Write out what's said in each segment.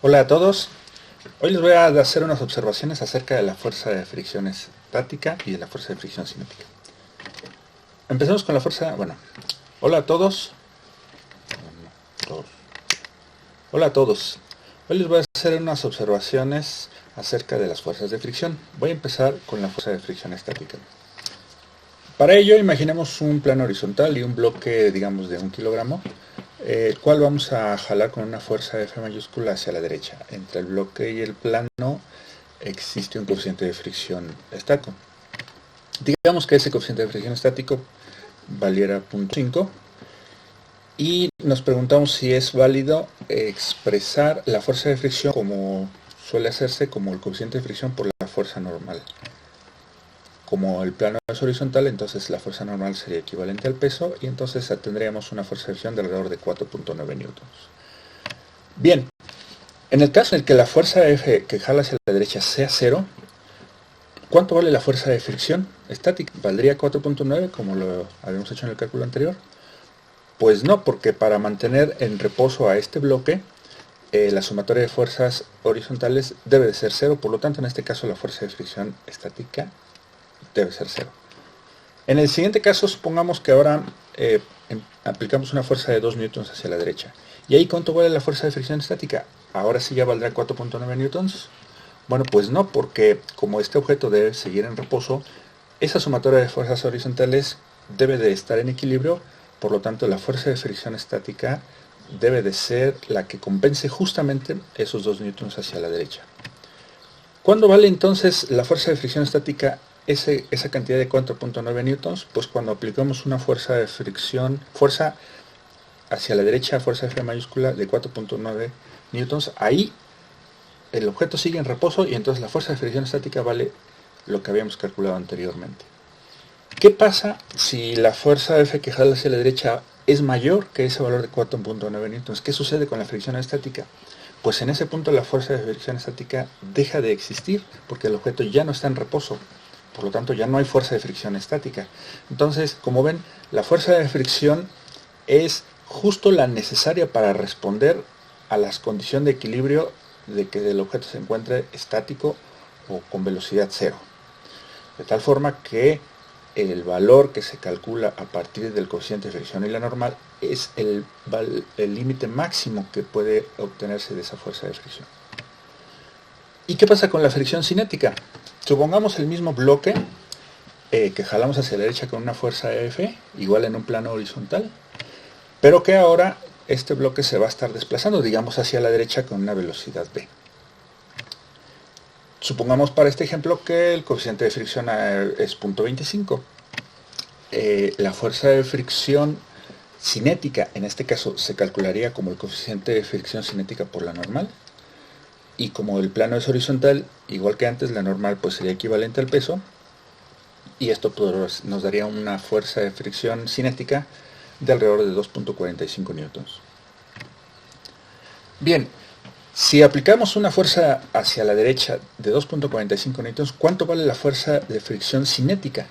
Hola a todos. Hoy les voy a hacer unas observaciones acerca de la fuerza de fricción estática y de la fuerza de fricción cinética. Empecemos con la fuerza. Hola a todos. Hola a todos. Hoy les voy a hacer unas observaciones acerca de las fuerzas de fricción. Voy a empezar con la fuerza de fricción estática. Para ello, imaginemos un plano horizontal y un bloque, digamos, de 1 kilogramo, el cual vamos a jalar con una fuerza F mayúscula hacia la derecha. Entre el bloque y el plano existe un coeficiente de fricción estático. Digamos que ese coeficiente de fricción estático valiera 0.5 y nos preguntamos si es válido expresar la fuerza de fricción como suele hacerse, como el coeficiente de fricción por la fuerza normal. Como el plano es horizontal, entonces la fuerza normal sería equivalente al peso y entonces tendríamos una fuerza de fricción de alrededor de 4.9 newtons. Bien, en el caso en el que la fuerza F que jala hacia la derecha sea 0, ¿cuánto vale la fuerza de fricción estática? ¿Valdría 4.9 como lo habíamos hecho en el cálculo anterior? Pues no, porque para mantener en reposo a este bloque, la sumatoria de fuerzas horizontales debe de ser 0, por lo tanto en este caso la fuerza de fricción estática debe ser 0. En el siguiente caso, supongamos que ahora aplicamos una fuerza de 2 newtons hacia la derecha. ¿Y ahí cuánto vale la fuerza de fricción estática? ¿Ahora sí ya valdrá 4.9 newtons? Bueno, pues no, porque como este objeto debe seguir en reposo, esa sumatoria de fuerzas horizontales debe de estar en equilibrio, por lo tanto la fuerza de fricción estática debe de ser la que compense justamente esos 2 newtons hacia la derecha. ¿Cuándo vale entonces la fuerza de fricción estática esa cantidad de 4.9 newtons? Pues cuando aplicamos una fuerza de fricción, fuerza hacia la derecha, fuerza F mayúscula de 4.9 newtons, ahí el objeto sigue en reposo y entonces la fuerza de fricción estática vale lo que habíamos calculado anteriormente. ¿Qué pasa si la fuerza F que jala hacia la derecha es mayor que ese valor de 4.9 newtons? ¿Qué sucede con la fricción estática? Pues en ese punto la fuerza de fricción estática deja de existir porque el objeto ya no está en reposo. Por lo tanto, ya no hay fuerza de fricción estática. Entonces, como ven, la fuerza de fricción es justo la necesaria para responder a las condiciones de equilibrio de que el objeto se encuentre estático o con velocidad cero. De tal forma que el valor que se calcula a partir del coeficiente de fricción y la normal es el límite máximo que puede obtenerse de esa fuerza de fricción. ¿Y qué pasa con la fricción cinética? Supongamos el mismo bloque que jalamos hacia la derecha con una fuerza F, igual en un plano horizontal, pero que ahora este bloque se va a estar desplazando, digamos, hacia la derecha con una velocidad v. Supongamos para este ejemplo que el coeficiente de fricción es 0.25. La fuerza de fricción cinética, en este caso, se calcularía como el coeficiente de fricción cinética por la normal. Y como el plano es horizontal, igual que antes, la normal pues sería equivalente al peso. Y esto pues, nos daría una fuerza de fricción cinética de alrededor de 2.45 newtons. Bien, si aplicamos una fuerza hacia la derecha de 2.45 newtons, ¿cuánto vale la fuerza de fricción cinética?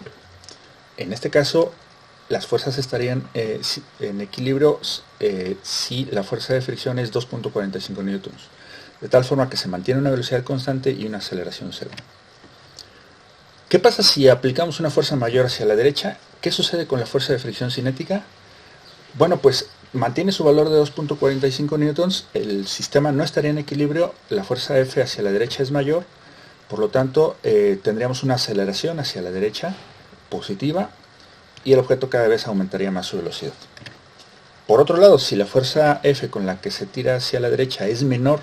En este caso, las fuerzas estarían en equilibrio si la fuerza de fricción es 2.45 newtons. De tal forma que se mantiene una velocidad constante y una aceleración cero. ¿Qué pasa si aplicamos una fuerza mayor hacia la derecha? ¿Qué sucede con la fuerza de fricción cinética? Bueno, pues mantiene su valor de 2.45 newtons, el sistema no estaría en equilibrio, la fuerza F hacia la derecha es mayor, por lo tanto tendríamos una aceleración hacia la derecha positiva y el objeto cada vez aumentaría más su velocidad. Por otro lado, si la fuerza F con la que se tira hacia la derecha es menor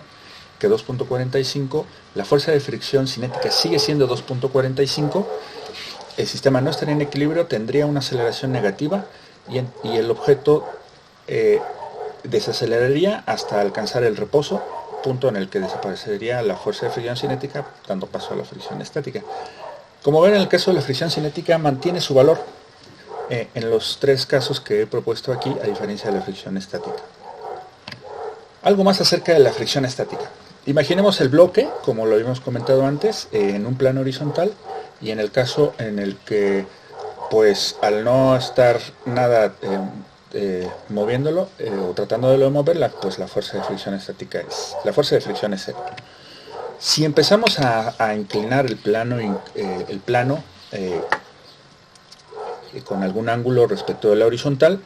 que 2.45, la fuerza de fricción cinética sigue siendo 2.45, el sistema no estaría en equilibrio, tendría una aceleración negativa y el objeto desaceleraría hasta alcanzar el reposo, punto en el que desaparecería la fuerza de fricción cinética, dando paso a la fricción estática. Como ven, en el caso de la fricción cinética mantiene su valor en los tres casos que he propuesto aquí, a diferencia de la fricción estática. Algo más acerca de la fricción estática. Imaginemos el bloque, como lo habíamos comentado antes, en un plano horizontal, y en el caso en el que, pues, al no estar nada moviéndolo o tratando de moverla, pues la fuerza de fricción estática la fuerza de fricción es cero. Si empezamos a inclinar el plano con algún ángulo respecto de la horizontal,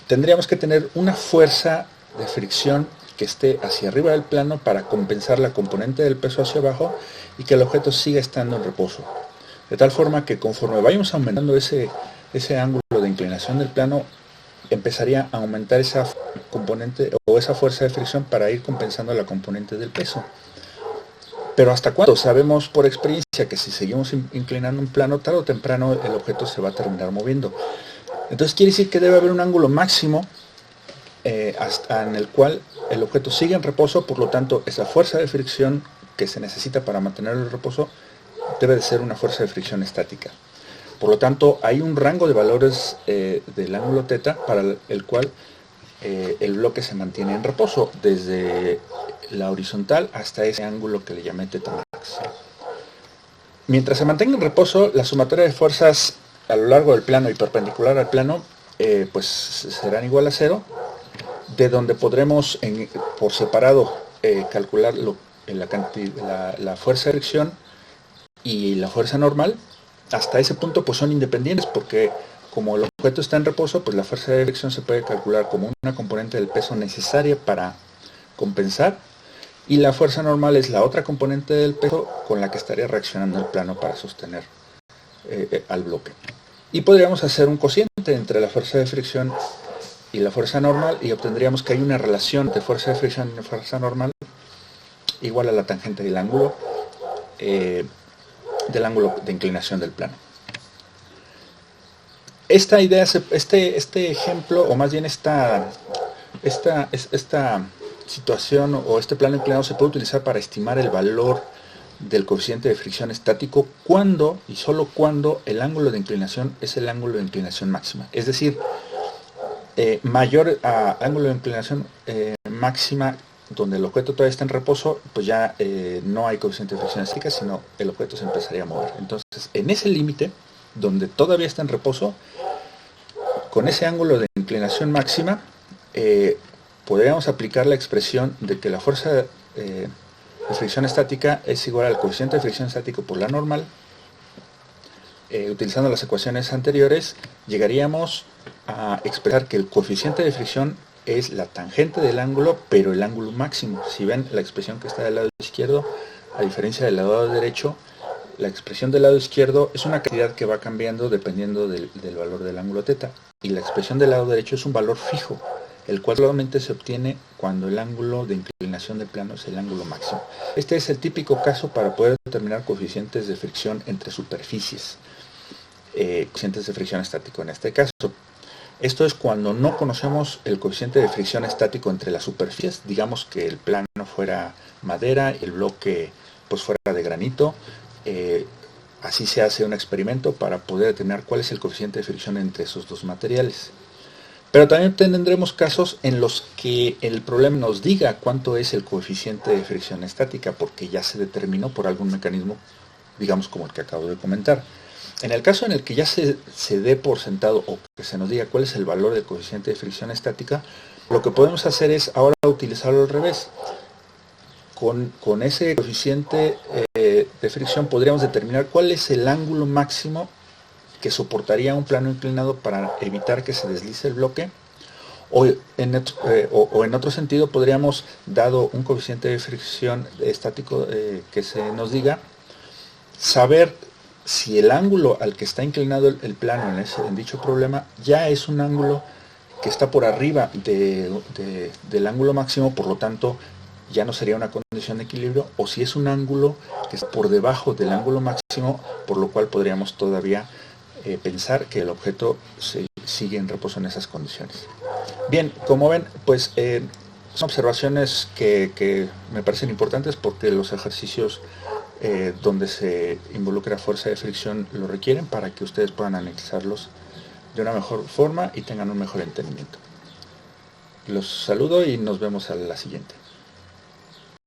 tendríamos que tener una fuerza de fricción que esté hacia arriba del plano para compensar la componente del peso hacia abajo y que el objeto siga estando en reposo. De tal forma que conforme vayamos aumentando ese ángulo de inclinación del plano, empezaría a aumentar esa componente o esa fuerza de fricción para ir compensando la componente del peso. Pero ¿hasta cuándo? Sabemos por experiencia que si seguimos inclinando un plano, tarde o temprano el objeto se va a terminar moviendo. Entonces quiere decir que debe haber un ángulo máximo hasta en el cual el objeto sigue en reposo, por lo tanto esa fuerza de fricción que se necesita para mantenerlo en reposo debe de ser una fuerza de fricción estática. Por lo tanto, hay un rango de valores del ángulo θ para el cual el bloque se mantiene en reposo, desde la horizontal hasta ese ángulo que le llamé θ max. Mientras se mantenga en reposo, la sumatoria de fuerzas a lo largo del plano y perpendicular al plano pues serán igual a cero, de donde podremos por separado calcular la fuerza de fricción y la fuerza normal. Hasta ese punto pues son independientes, porque como el objeto está en reposo, pues la fuerza de fricción se puede calcular como una componente del peso necesaria para compensar, y la fuerza normal es la otra componente del peso con la que estaría reaccionando el plano para sostener al bloque. Y podríamos hacer un cociente entre la fuerza de fricción y la fuerza normal, y obtendríamos que hay una relación de fuerza de fricción y fuerza normal igual a la tangente del ángulo de inclinación del plano. Esta idea, este ejemplo, o más bien esta situación o este plano inclinado se puede utilizar para estimar el valor del coeficiente de fricción estático cuando y solo cuando el ángulo de inclinación es el ángulo de inclinación máxima. Es decir, mayor a ángulo de inclinación máxima donde el objeto todavía está en reposo, pues ya no hay coeficiente de fricción estática, sino el objeto se empezaría a mover. Entonces, en ese límite, donde todavía está en reposo, con ese ángulo de inclinación máxima, podríamos aplicar la expresión de que la fuerza de fricción estática es igual al coeficiente de fricción estático por la normal. Utilizando las ecuaciones anteriores, llegaríamos a expresar que el coeficiente de fricción es la tangente del ángulo, pero el ángulo máximo. Si ven la expresión que está del lado izquierdo, a diferencia del lado derecho, la expresión del lado izquierdo es una cantidad que va cambiando dependiendo del valor del ángulo θ, y la expresión del lado derecho es un valor fijo, el cual solamente se obtiene cuando el ángulo de inclinación del plano es el ángulo máximo. Este es el típico caso para poder determinar coeficientes de fricción entre superficies, coeficientes de fricción estático en este caso. Esto es cuando no conocemos el coeficiente de fricción estático entre las superficies. Digamos que el plano fuera madera y el bloque pues fuera de granito. Así se hace un experimento para poder determinar cuál es el coeficiente de fricción entre esos dos materiales. Pero también tendremos casos en los que el problema nos diga cuánto es el coeficiente de fricción estática, porque ya se determinó por algún mecanismo, digamos como el que acabo de comentar. En el caso en el que ya se dé por sentado o que se nos diga cuál es el valor del coeficiente de fricción estática, lo que podemos hacer es ahora utilizarlo al revés. Con ese coeficiente de fricción podríamos determinar cuál es el ángulo máximo que soportaría un plano inclinado para evitar que se deslice el bloque, o en otro sentido podríamos, dado un coeficiente de fricción estático que se nos diga, saber si el ángulo al que está inclinado el plano en dicho problema ya es un ángulo que está por arriba del ángulo máximo, por lo tanto ya no sería una condición de equilibrio, o si es un ángulo que está por debajo del ángulo máximo, por lo cual podríamos todavía pensar que el objeto sigue en reposo en esas condiciones. Bien, como ven, pues son observaciones que me parecen importantes porque los ejercicios donde se involucra fuerza de fricción lo requieren para que ustedes puedan analizarlos de una mejor forma y tengan un mejor entendimiento. Los saludo y nos vemos a la siguiente.